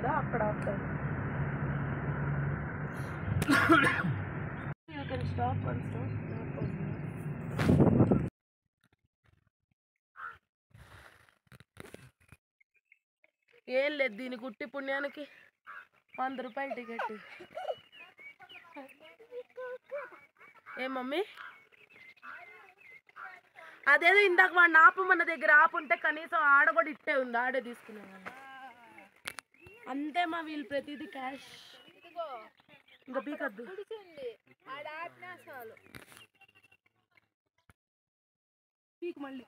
కదా అక్కడ ఆపుతారు. You can stop and stop. ఏం లేదు, దీని గుట్టి పుణ్యానికి 100 రూపాయలు టికెట్. ఏ మమ్మీ, అదేదో ఇందాక వాడిని ఆపు, మన దగ్గర ఆపుంటే కనీసం ఆడ కూడా ఇట్టే ఉంది, ఆడే తీసుకునేవాళ్ళు. అంతే మా వీళ్ళు ప్రతిదీ క్యాష్. ఇంకా పీకద్దు. పీక్ మళ్ళీ.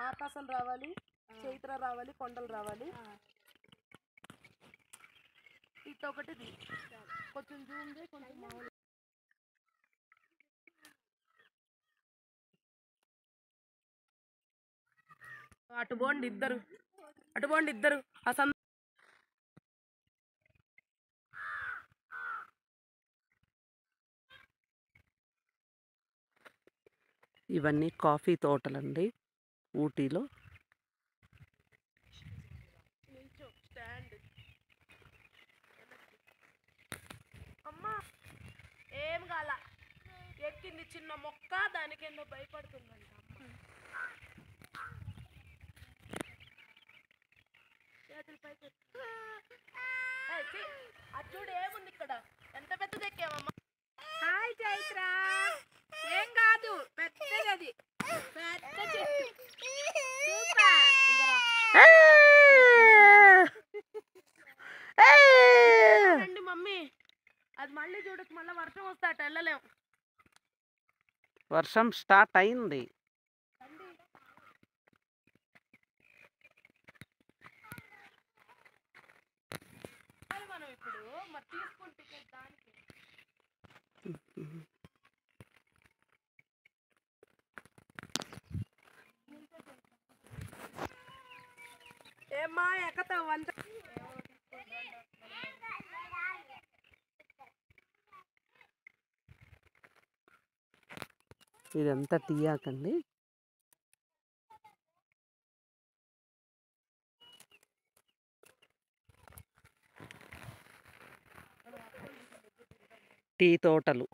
ఆకాశం రావాలి, చైత్ర రావాలి, కొండలు రావాలి. ఇటు ఒకటి కొంచెం జూమ్ చేయి, కొంచెం మామూలు. అటు పోండి ఇద్దరు, అటు పోండి ఇద్దరు. ఇవన్నీ కాఫీ తోటలండి ఊటీలో. అమ్మా ఏం కాల, ఎక్కింది చిన్న మొక్క, దానికి ఏందో భయపడుతుందంట అమ్మ. చేతులు పైకి అది చూడు ఏముంది ఇక్కడ, ఎంత పెద్దది ఎక్కామమ్మా. హాయ్ చైత్ర, ఏం కాదు పెద్దది, అది పెద్ద చెట్టు. రండి మమ్మీ, అది మళ్ళీ చూడకు, మళ్ళీ వర్షం వస్తే అటు వెళ్ళలేం. వర్షం స్టార్ట్ అయింది. మనం ఇప్పుడు మరి తీసుకుని టికెట్ దానికి. ఏమ్మా ఎక్కతావు అంత. ఇదంతా టీ ఆకండి. టీ తోటలు.